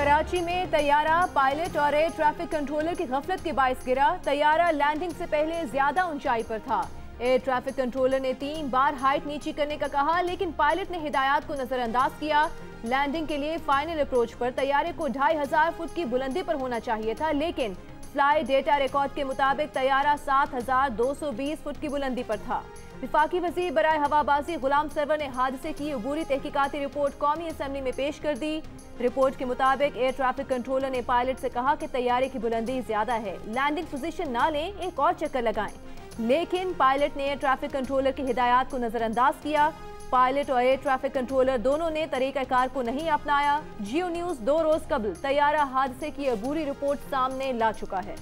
कराची में तैयारा पायलट और air traffic controller की गफलत के बायस गिरा। तैयारा लैंडिंग से पहले ज्यादा ऊंचाई पर था। एयर ट्रैफिक कंट्रोलर ने 3 बार हाइट नीची करने का कहा, लेकिन पायलट ने हिदायत को नजरअंदाज किया। लैंडिंग के लिए फाइनल अप्रोच पर तैयारे को 2500 फुट की बुलंदी पर होना चाहिए था, लेकिन फ्लाई डेटा रिकॉर्ड के मुताबिक तैयारा 7220 फुट की बुलंदी पर था। विफाकी वजीर बराए हवाबाजी गुलाम सरवर ने हादसे की अबूरी तहकीकाती रिपोर्ट कौमी असम्बली में पेश कर दी। रिपोर्ट के मुताबिक एयर ट्रैफिक कंट्रोलर ने पायलट से कहा कि तैयारे की बुलंदी ज्यादा है, लैंडिंग पोजीशन ना लें, एक और चक्कर लगाएं। लेकिन पायलट ने एयर ट्रैफिक कंट्रोलर की हिदायत को नजरअंदाज किया। पायलट और एयर ट्रैफिक कंट्रोलर दोनों ने तरीकाकार को नहीं अपनाया। जियो न्यूज 2 रोज कबल तैयारा हादसे की अबूरी रिपोर्ट सामने ला चुका है।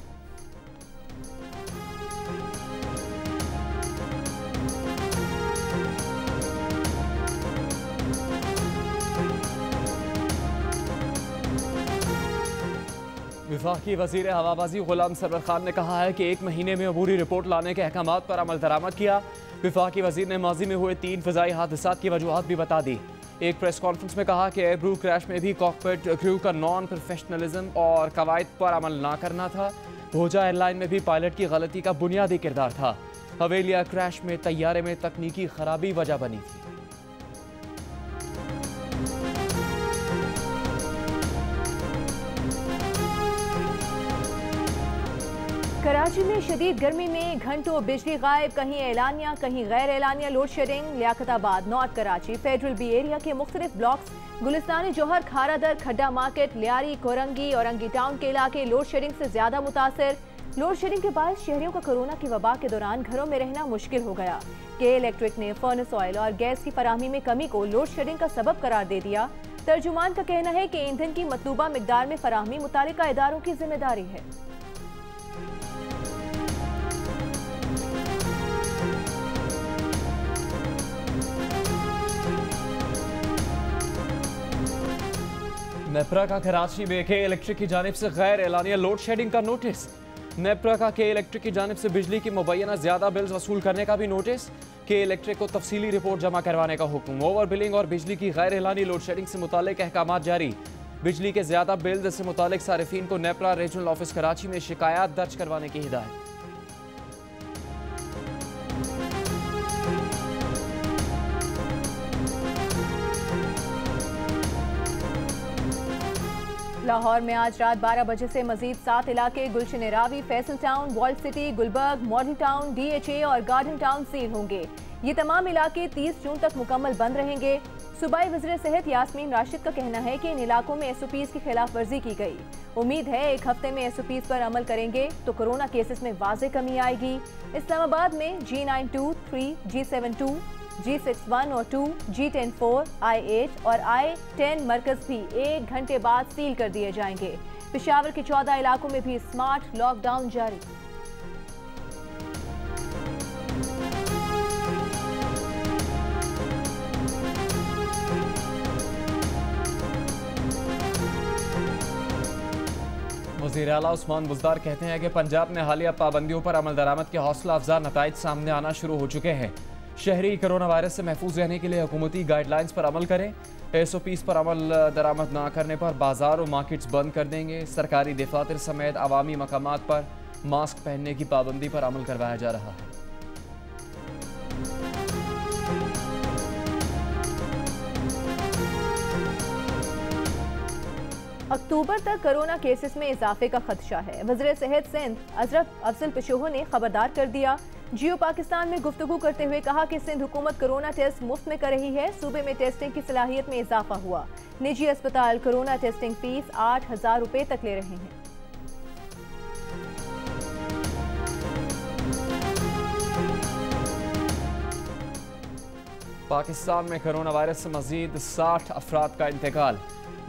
विफाकी वजीर हवाबाजी गुलाम सरवर खान ने कहा है कि 1 महीने में अबूरी रिपोर्ट लाने के अहकामात पर अमल दरामद किया। विफाकी वजीर ने माजी में हुए 3 फ़िज़ाई हादसात की वजूहात भी बता दी। एक प्रेस कॉन्फ्रेंस में कहा कि एयरब्रू क्रैश में भी कॉकपिट क्रू का नॉन प्रोफेशनलिज्म और कवायद पर अमल ना करना था। भोजा एयरलाइन में भी पायलट की गलती का बुनियादी किरदार था। हवेलिया क्रैश में तैयारे में तकनीकी खराबी वजह बनी थी। कराची में शदीद गर्मी में घंटों बिजली गायब, कहीं एलानिया कहीं गैर एलानिया load shedding. Liaquatabad, north Karachi, federal B area के मुख्तलिफ ब्लॉक्स, गुलिस्तानी जौहर, खारादर, खड्डा मार्केट, लियारी, कोरंगी और अंगी टाउन के इलाके लोड शेडिंग से ज्यादा मुतासर। लोड शेडिंग के बाद शहरियों का कोरोना की वबा के दौरान घरों में रहना मुश्किल हो गया। के इलेक्ट्रिक ने फर्नेस ऑयल और गैस की फराहमी में कमी को लोड शेडिंग का सबब करार दे दिया। तर्जुमान का कहना है कि ईंधन की मतलूबा मिकदार में फराहमी मुतालिका इदारों की जिम्मेदारी है। नेपरा का कराची में के इलेक्ट्रिक की जानिब से गैर एलानिया लोड शेडिंग का नोटिस। नेपरा का के इलेक्ट्रिक की जानिब से बिजली की मुबैना ज्यादा बिल्स वसूल करने का भी नोटिस। के इलेक्ट्रिक को तफसीली रिपोर्ट जमा करवाने का हुक्म। ओवर बिलिंग और बिजली की गैर एलानी लोड शेडिंग से मुतालिक अहकामात जारी। बिजली के ज्यादा बिल से मुतालिक सारिफीन को नेपरा रीजनल ऑफिस कराची में शिकायत दर्ज करवाने की हिदायत। लाहौर में आज रात 12 बजे से मजीद 7 इलाके Gulshan Ravi, Faisal town, walled city, Gulberg, model town, DHA और गार्डन टाउन सील होंगे। ये तमाम इलाके 30 जून तक मुकम्मल बंद रहेंगे। सूबाई वज़ीर सेहत यास्मीन राशिद का कहना है कि इन इलाकों में SOPs की खिलाफ वर्जी की गई। उम्मीद है 1 हफ्ते में SOPs पर अमल करेंगे तो कोरोना केसेस में वाज़े कमी आएगी। इस्लामाबाद में G923, G72, G61 और 2, G104, I8 और I10 मरकज भी 1 घंटे बाद सील कर दिए जाएंगे। पेशावर के 14 इलाकों में भी स्मार्ट लॉकडाउन जारी। वज़ीर आला उस्मान बुज़दार कहते हैं कि पंजाब में हालिया पाबंदियों पर अमल दरामद के हौसला अफजा नताइज सामने आना शुरू हो चुके हैं। शहरी कोरोना वायरस से महफूज रहने के लिए हुकूमती गाइडलाइंस पर अमल करें। SOPs पर अमल दरामद ना करने पर बाजार और मार्केट्स बंद कर देंगे। सरकारी दफातर समेत अवामी मकामात पर मास्क पहनने की पाबंदी पर अमल करवाया जा रहा है। अक्टूबर तक कोरोना केसेस में इजाफे का खदशा है। वज़ीर सेहत सिंध अजरफ अफजल पशोहो ने खबरदार कर दिया। जियो पाकिस्तान में गुफ्तगू करते हुए कहा कि सिंध हुकूमत कोरोना टेस्ट मुफ्त में कर रही है। सूबे में टेस्टिंग की सलाहियत में इजाफा हुआ। निजी अस्पताल कोरोना टेस्टिंग फीस 8000 रुपए तक ले रहे हैं। पाकिस्तान में कोरोना वायरस से मजीद 60 अफराद का इंतकाल।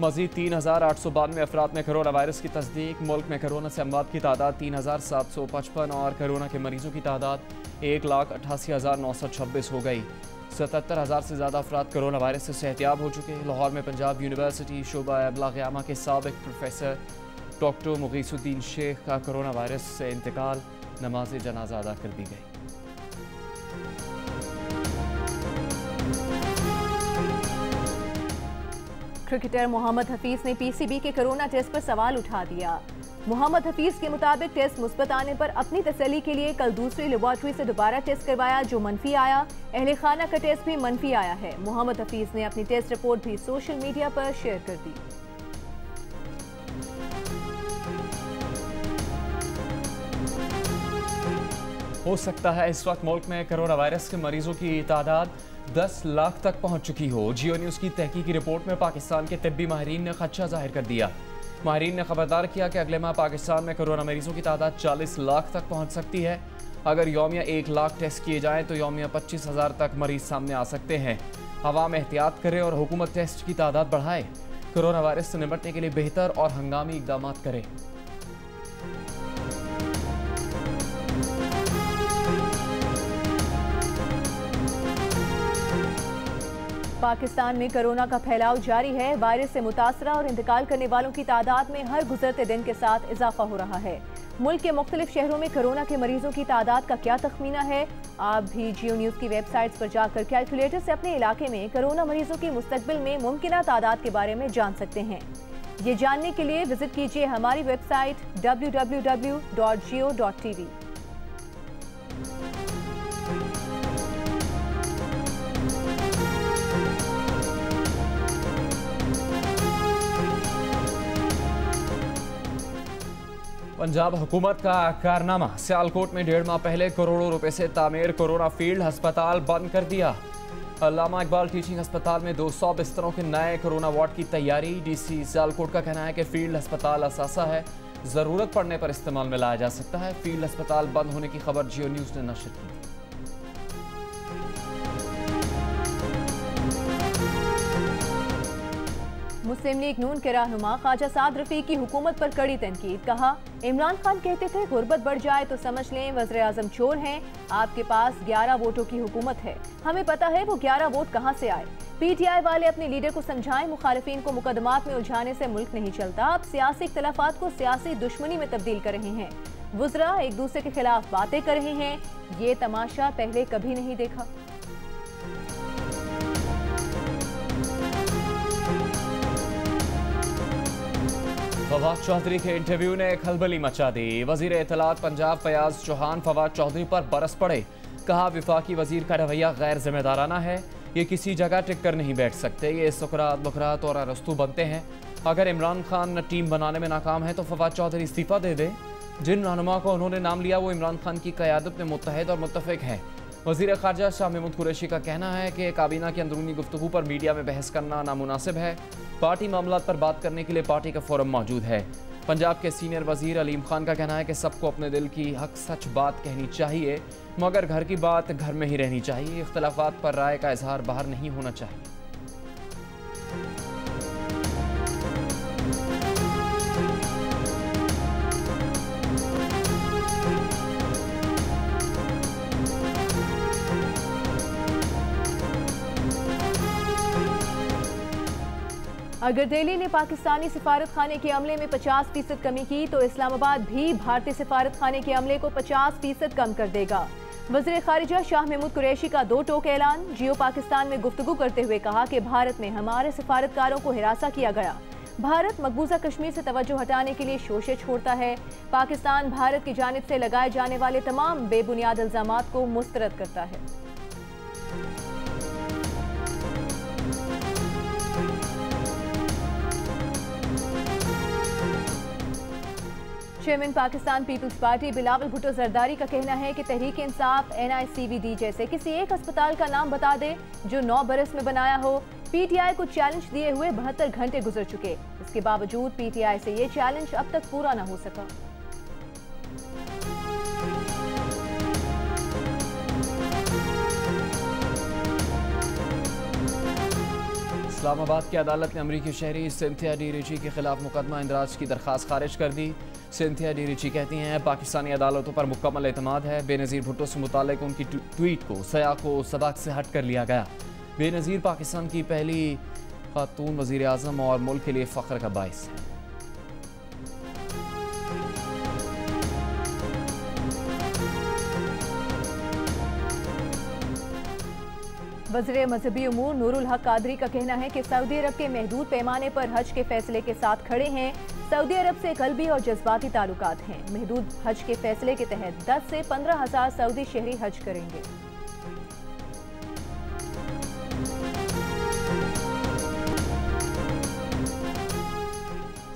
मजीद 3892 अफराद में कोरोना वायरस की तस्दीक। मुल्क में कोरोना से अमवात की तादाद 3755 और कोरोना के मरीजों की तादाद 1,88,926 हो गई। 77,000 से ज़्यादा अफराद कोरोना वायरस से सेहतियाब हो चुके। लाहौर में पंजाब यूनिवर्सिटी शोबा अबलाग़ के साबिक प्रोफेसर डॉक्टर मुगीसुद्दीन शेख का कोरोना वायरस से इंतकाल। नमाज जनाजा अदा कर दी गई। क्रिकेटर मोहम्मद हफीज ने पीसीबी के कोरोना टेस्ट पर सवाल उठा दिया। मोहम्मद हफीज के मुताबिक टेस्ट मुस्बत आने पर अपनी तसल्ली के लिए कल दूसरी लेबॉर्ट्री से दोबारा टेस्ट करवाया, जो मनफी आया। अहले खाना का टेस्ट भी मनफी आया है। मोहम्मद हफीज ने अपनी टेस्ट रिपोर्ट भी सोशल मीडिया पर शेयर कर दी। हो सकता है इस वक्त मुल्क में कोरोना वायरस के मरीजों की तादाद 10 लाख तक पहुंच चुकी हो। जियो न्यूज़ की तहकीकी रिपोर्ट में पाकिस्तान के तिब्बी माहिरीन ने खदशा जाहिर कर दिया। माहिरीन ने खबरदार किया कि अगले माह पाकिस्तान में कोरोना मरीजों की तादाद 40 लाख तक पहुंच सकती है। अगर यौमिया 1 लाख टेस्ट किए जाएँ तो यौमिया 25,000 तक मरीज सामने आ सकते हैं। अवाम एहतियात करे और हुकूमत टेस्ट की तादाद बढ़ाए। कोरोना वायरस से निपटने के लिए बेहतर और हंगामी इकदाम करे। पाकिस्तान में कोरोना का फैलाव जारी है। वायरस से मुतासरा और इंतकाल करने वालों की तादाद में हर गुजरते दिन के साथ इजाफा हो रहा है। मुल्क के मुख्तलिफ शहरों में कोरोना के मरीजों की तादाद का क्या तखमीना है? आप भी जियो न्यूज़ की वेबसाइट्स पर जाकर कैलकुलेटर से अपने इलाके में कोरोना मरीजों की मुस्तकबिल में मुमकिना तादाद के बारे में जान सकते हैं। ये जानने के लिए विजिट कीजिए हमारी वेबसाइट www.geo.tv। पंजाब हुकूमत का कारनामा, सियालकोट में 1.5 माह पहले करोड़ों रुपए से तामीर कोरोना फील्ड अस्पताल बंद कर दिया। अल्लामा इकबाल टीचिंग अस्पताल में 200 बिस्तरों के नए कोरोना वार्ड की तैयारी। डीसी सियालकोट का कहना है कि फील्ड अस्पताल असासा है, जरूरत पड़ने पर इस्तेमाल में लाया जा सकता है। फील्ड अस्पताल बंद होने की खबर जियो न्यूज़ ने नशर की। मुस्लिम लीग नून के रहनुमा ख्वाजा साद रफीक की हुकूमत पर कड़ी तनकीद। कहा, इमरान खान कहते थे गुर्बत बढ़ जाए तो समझ लें वज़ीर आज़म चोर हैं। आपके पास 11 वोटों की हुकूमत है, हमें पता है वो 11 वोट कहां से आए। पीटीआई वाले अपने लीडर को समझाएं, मुखालिफिन को मुकदमात में उलझाने से मुल्क नहीं चलता। आप सियासी इख्तलाफात को सियासी दुश्मनी में तब्दील कर रहे हैं। वज़रा एक दूसरे के खिलाफ बातें कर रहे हैं। ये तमाशा पहले कभी नहीं देखा। फवाद चौधरी के इंटरव्यू ने खलबली मचा दी। वजीर इत्तलात पंजाब फयाज चौहान फवाद चौधरी पर बरस पड़े। कहा, विफाकी वजीर का रवैया गैर जिम्मेदाराना है, ये किसी जगह टिक कर नहीं बैठ सकते, ये सुकरात बुकरात और अरस्तू बनते हैं। अगर इमरान खान टीम बनाने में नाकाम है तो फवाद चौधरी इस्तीफा दे दे। जिन रहनुमा को उन्होंने नाम लिया वो इमरान खान की क़यादत में मुत्तहिद और मुत्तफ़िक हैं। वज़ीर ख़ारजा शाह महमूद कुरैशी का कहना है कि काबीना की अंदरूनी गुफ्तगू पर मीडिया में बहस करना नामुनासिब है। पार्टी मामलात पर बात करने के लिए पार्टी का फोरम मौजूद है। पंजाब के सीनियर वज़ीर अलीम खान का कहना है कि सबको अपने दिल की हक सच बात कहनी चाहिए, मगर घर की बात घर में ही रहनी चाहिए। इख्तलाफात पर राय का इजहार बाहर नहीं होना चाहिए। अगर दिल्ली ने पाकिस्तानी सिफारत खाने के अमले में 50% कमी की तो इस्लामाबाद भी भारतीय सिफारत खाने के अमले को 50% कम कर देगा। वज़ीर ख़ारिजा शाह महमूद कुरैशी का 2 टोक ऐलान। जियो पाकिस्तान में गुफ्तगू करते हुए कहा कि भारत में हमारे सिफारतकारों को हिरासा किया गया। भारत मकबूजा कश्मीर से तवज्जो हटाने के लिए शोशे छोड़ता है। पाकिस्तान भारत की जानिब से लगाए जाने वाले तमाम बेबुनियाद इल्ज़ामात को मुस्तरद करता है। चेयरमैन पाकिस्तान पीपल्स पार्टी बिलावल भुट्टो जरदारी का कहना है कि तहरीक इंसाफ NICVD जैसे किसी एक अस्पताल का नाम बता दे जो 9 बरस में बनाया हो। पीटीआई को चैलेंज दिए हुए 72 घंटे गुजर चुके, इसके बावजूद पीटीआई से ये चैलेंज अब तक पूरा न हो सका। इस्लामाबाद की अदालत ने अमरीकी शहरी सिंथिया डी रिची के खिलाफ मुकदमा इंदराज की दरख्वास्त खारिज कर दी। सिंथिया डी रिची कहती हैं पाकिस्तानी अदालतों पर मुकम्मल एतमाद है। बेनज़ीर भुट्टो से मुताल्लिक उनकी ट्वीट को सया को सबक से हट कर लिया गया। बेनज़ीर पाकिस्तान की पहली खातून वज़ीर आज़म और मुल्क के लिए फ़ख्र का बाइस है। वज़ीर मजहबी उमूर नूरुल हक कादरी का कहना है कि सऊदी अरब के महदूद पैमाने पर हज के फैसले के साथ खड़े हैं। सऊदी अरब से कल्बी और जज्बाती ताल्लुकात हैं। महदूद हज के फैसले के तहत 10 से 15,000 सऊदी शहरी हज करेंगे।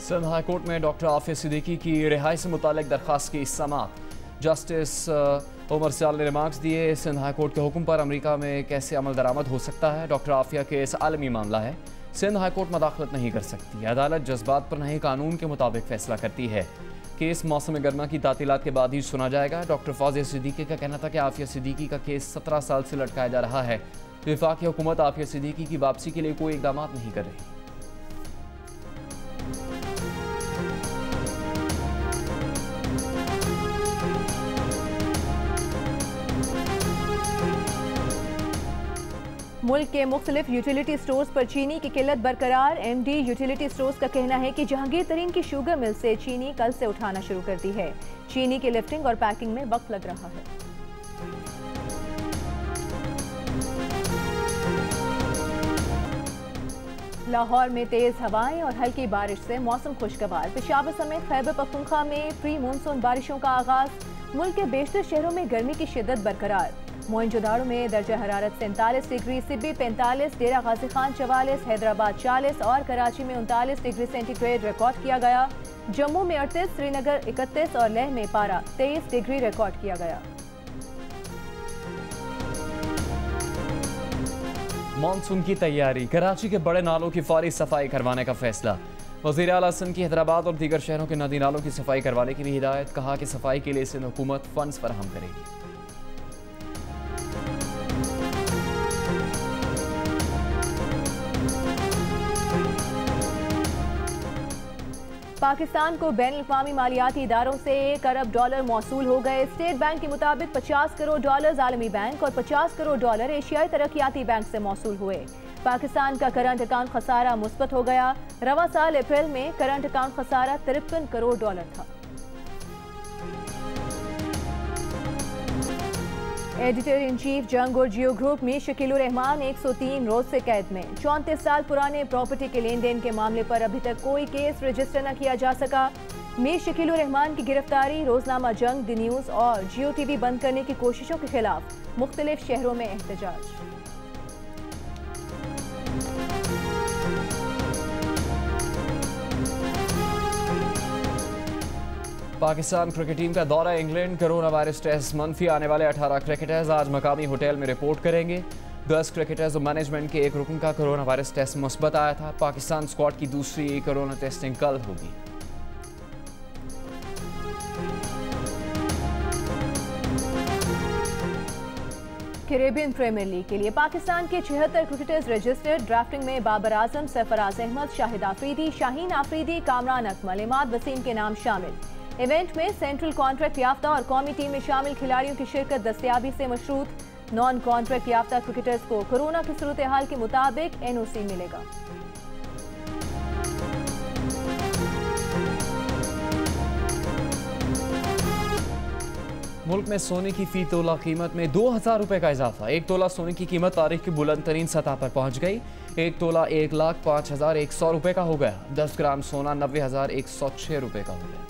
सिंध हाई कोर्ट में डॉक्टर आफिया सिद्दीकी की रिहाई से मुतालिक दरख्वास्त की समाअत। जस्टिस उमर सियाल ने रिमार्क्स दिए, सिंध हाई कोर्ट के हुक्म पर अमेरिका में कैसे अमल दरामद हो सकता है। डॉक्टर आफिया केस आलमी मामला है, सिंध हाई कोर्ट मदाखलत नहीं कर सकती। अदालत जज्बात पर नहीं कानून के मुताबिक फैसला करती है। केस मौसम गर्मा की तातीलात के बाद ही सुना जाएगा। डॉक्टर फौजिया सिद्दीकी का कहना था कि आफिया सिद्दीकी का केस 17 साल से लटकाया जा रहा है। वफाकी हुकूमत आफिया सिद्दीकी की वापसी के लिए कोई इकदाम नहीं कर रही। मुल्क के मुख्तलिफ यूटिलिटी स्टोर्स पर चीनी की किल्लत बरकरार। MD यूटिलिटी स्टोर्स का कहना है कि जहांगीर तरीन की शुगर मिल से चीनी कल से उठाना शुरू कर दी है। चीनी की लिफ्टिंग और पैकिंग में वक्त लग रहा है। लाहौर में तेज हवाएं और हल्की बारिश से मौसम खुशगवार। पेशावर समेत खैबर पख्तूनख्वा में प्री मानसून बारिशों का आगाज। मुल्क के बेशतर शहरों में गर्मी की शिद्दत बरकरार। मोइनजोदाड़ो में दर्जा हरारत 47 डिग्री, सिब्बी 45, डेरा गाजी खान 44, हैदराबाद 40 और कराची में 39 डिग्री सेंटीग्रेड रिकॉर्ड किया गया। जम्मू में 38, श्रीनगर 31 और लेह में पारा 23 डिग्री रिकॉर्ड किया गया। मानसून की तैयारी, कराची के बड़े नालों की फौरी सफाई करवाने का फैसला। वज़ीर आला सिंध की हैदराबाद और दीगर शहरों के नदी नालों की सफाई करवाने की भी हिदायत। कहा कि सफाई के लिए सिंध हुकूमत फंड्स फराहम करेगी। पाकिस्तान को बैनुल-अक़वामी मालियाती इदारों से $1 अरब मौसूल हो गए। स्टेट बैंक के मुताबिक $50 करोड़ आलमी बैंक और $50 करोड़ एशियाई तरक्याती बैंक से मौसूल हुए। पाकिस्तान का करंट अकाउंट खसारा मुस्बत हो गया। रवा साल अप्रैल में करंट अकाउंट खसारा $53 करोड़ था। एडिटर इन चीफ जंग और जियो ग्रुप मीर शकील रहमान 103 रोज से कैद में। 34 साल पुराने प्रॉपर्टी के लेन देन के मामले पर अभी तक कोई केस रजिस्टर न किया जा सका। मीर शकील रहमान की गिरफ्तारी, रोजनामा जंग, द न्यूज और जियो टीवी बंद करने की कोशिशों के खिलाफ मुख्तलिफ शहरों में एहतजाज। पाकिस्तान क्रिकेट टीम का दौरा इंग्लैंड, कोरोना वायरस टेस्ट मनफी आने वाले 18 क्रिकेटर्स आज मकामी होटल में रिपोर्ट करेंगे। 10 क्रिकेटर्स और मैनेजमेंट के एक रुकन का कोरोना वायरस टेस्ट मुस्बत आया था। पाकिस्तान स्क्वाड की दूसरी कोरोना टेस्टिंग कल होगी। कैरेबियन प्रीमियर लीग के लिए पाकिस्तान के 76 क्रिकेटर्स रजिस्टर्ड। ड्राफ्टिंग में बाबर आजम, सरफराज अहमद, शाहिद आफरीदी, शाहीन आफरीदी, कामरान अकमल, इमाद वसीम के नाम शामिल। इवेंट में सेंट्रल कॉन्ट्रैक्ट याफ्ता और कौमी टीम में शामिल खिलाड़ियों की शिरकत दस्तयाबी से मशरूत। नॉन कॉन्ट्रैक्ट याफ्ता क्रिकेटर्स को कोरोना की सूरत हाल के मुताबिक NOC मिलेगा। मुल्क में सोने की फी तोला कीमत में 2000 रुपए का इजाफा। 1 तोला सोने की कीमत तारीख की बुलंद तरीन सतह पर पहुंच गई। 1 तोला 1,05,100 रुपए का हो गया। 10 ग्राम सोना 90,106 रुपए का हो गया।